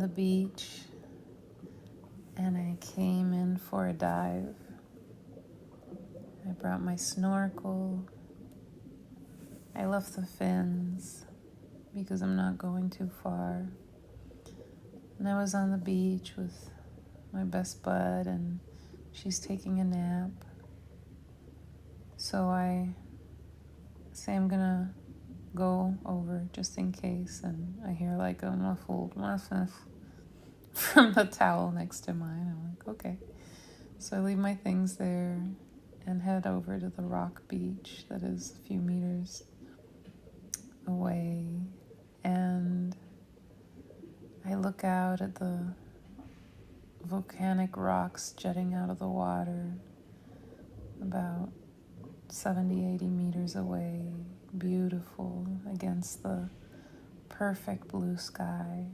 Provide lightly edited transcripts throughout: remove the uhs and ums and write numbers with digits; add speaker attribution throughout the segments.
Speaker 1: the beach and I came in for a dive. I brought my snorkel. I left the fins because I'm not going too far. And I was on the beach with my best bud and she's taking a nap. So I say I'm gonna go over just in case, and I hear like a muffled muff from the towel next to mine. I'm like, okay. So I leave my things there and head over to the rock beach that is a few meters away, and I look out at the volcanic rocks jutting out of the water about 70, 80 meters away, beautiful against the perfect blue sky,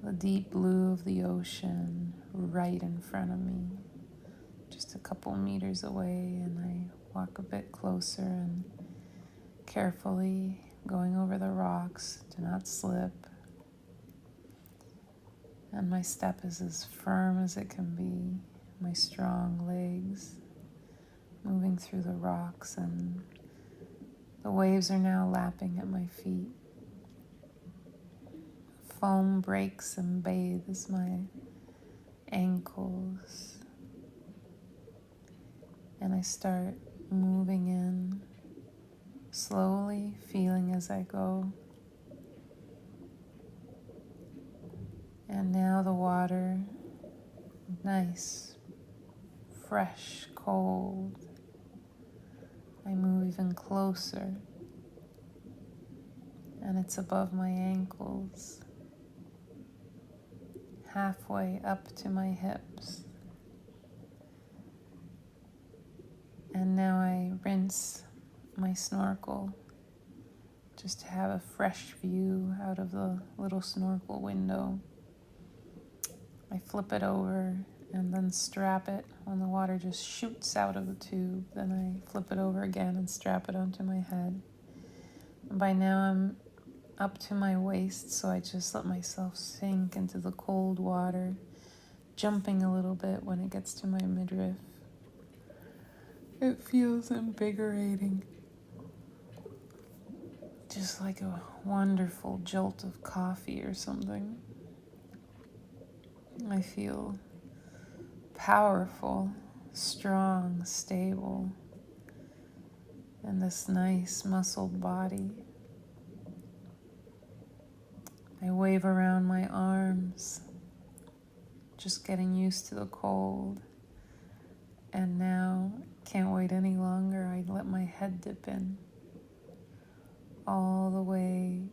Speaker 1: the deep blue of the ocean right in front of me, just a couple meters away. And I walk a bit closer and carefully going over the rocks to not slip. And my step is as firm as it can be, my strong legs moving through the rocks, and the waves are now lapping at my feet. Foam breaks and bathes my ankles, and I start moving in, slowly, feeling as I go. And now the water, nice, fresh, cold. I move even closer, and it's above my ankles, halfway up to my hips. And now I rinse my snorkel just to have a fresh view out of the little snorkel window. I flip it over and then strap it when the water just shoots out of the tube. Then I flip it over again and strap it onto my head. And by now I'm up to my waist, so I just let myself sink into the cold water, jumping a little bit when it gets to my midriff. It feels invigorating, just like a wonderful jolt of coffee or something. I feel powerful, strong, stable, and this nice muscled body. I wave around my arms, just getting used to the cold. And now, can't wait any longer. I let my head dip in all the way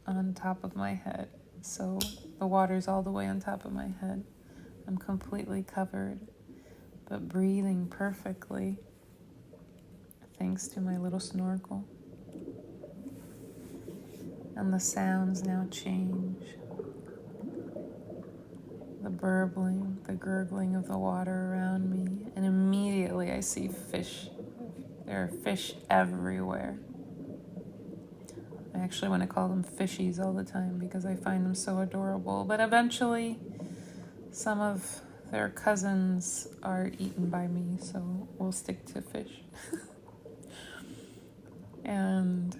Speaker 1: on top of my head. So the water's all the way on top of my head. I'm completely covered, but breathing perfectly, thanks to my little snorkel. And the sounds now change. The burbling, the gurgling of the water around me, and immediately I see fish. There are fish everywhere. I actually want to call them fishies all the time because I find them so adorable. But eventually, some of their cousins are eaten by me, so we'll stick to fish. And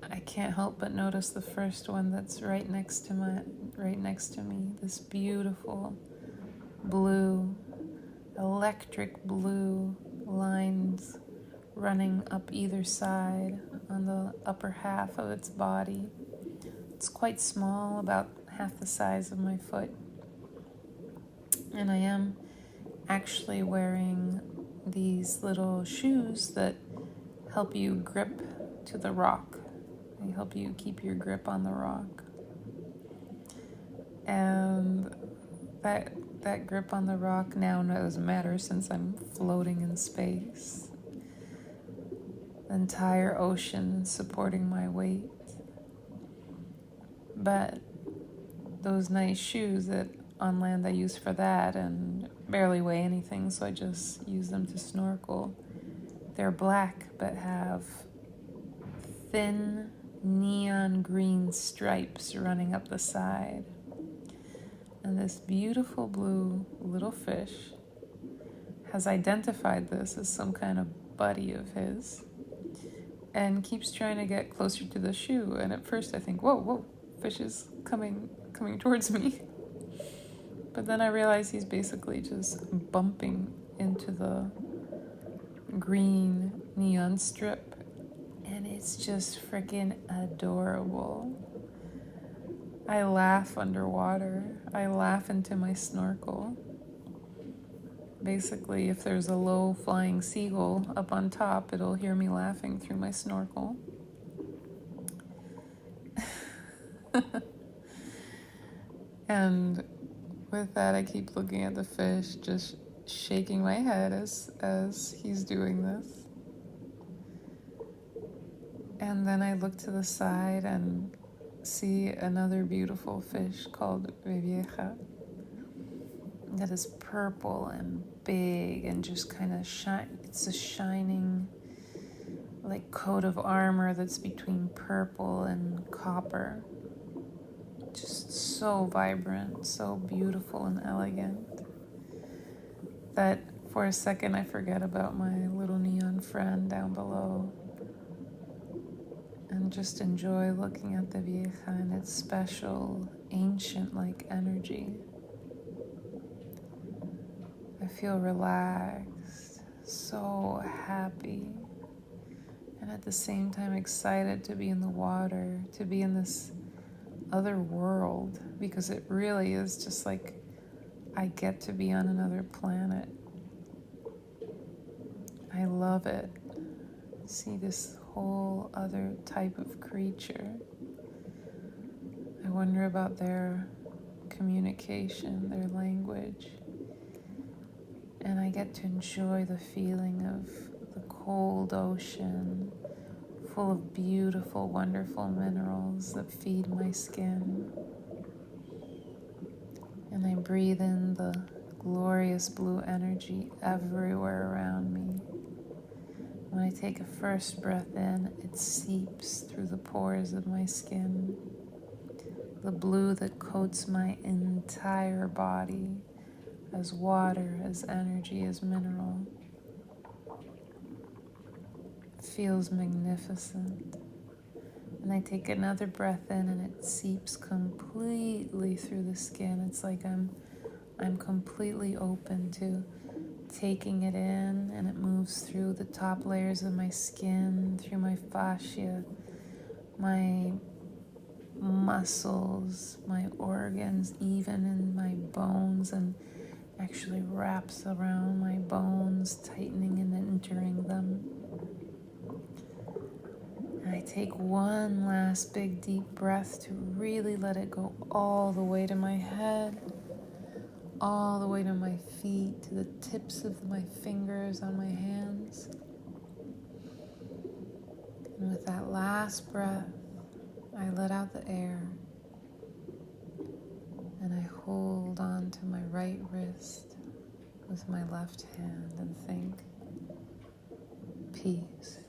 Speaker 1: I can't help but notice the first one that's right next to me. This beautiful blue, electric blue lines running up either side on the upper half of its body. It's quite small, about half the size of my foot. And I am actually wearing these little shoes that help you grip to the rock. They help you keep your grip on the rock. And that grip on the rock now doesn't matter since I'm floating in space. The entire ocean supporting my weight. But those nice shoes that on land I use for that and barely weigh anything, so I just use them to snorkel. They're black but have thin neon green stripes running up the side. And this beautiful blue little fish has identified this as some kind of buddy of his and keeps trying to get closer to the shoe. And at first I think, whoa, fish is coming towards me. But then I realize he's basically just bumping into the green neon strip. And it's just freaking adorable. I laugh underwater. I laugh into my snorkel. Basically, if there's a low flying seagull up on top, it'll hear me laughing through my snorkel. And with that, I keep looking at the fish, just shaking my head as he's doing this. And then I look to the side and see another beautiful fish called Vieja that is purple and big and just kind of shine. It's a shining like coat of armor that's between purple and copper. Just so vibrant, so beautiful and elegant that for a second I forget about my little neon friend down below and just enjoy looking at the Vieja and its special, ancient-like energy. I feel relaxed, so happy, and at the same time excited to be in the water, to be in this other world, because it really is just like I get to be on another planet. I love it. See this whole other type of creature. I wonder about their communication, their language. And I get to enjoy the feeling of the cold ocean, full of beautiful, wonderful minerals that feed my skin. And I breathe in the glorious blue energy everywhere around me. When I take a first breath in, it seeps through the pores of my skin. The blue that coats my entire body as water, as energy, as mineral. It feels magnificent. And I take another breath in and it seeps completely through the skin. It's like I'm completely open to taking it in, and it moves through the top layers of my skin, through my fascia, my muscles, my organs, even in my bones, and actually wraps around my bones, tightening and entering them. And I take one last big deep breath to really let it go all the way to my head, all the way to my feet, to the tips of my fingers on my hands. And with that last breath, I let out the air and I hold on to my right wrist with my left hand and think, peace.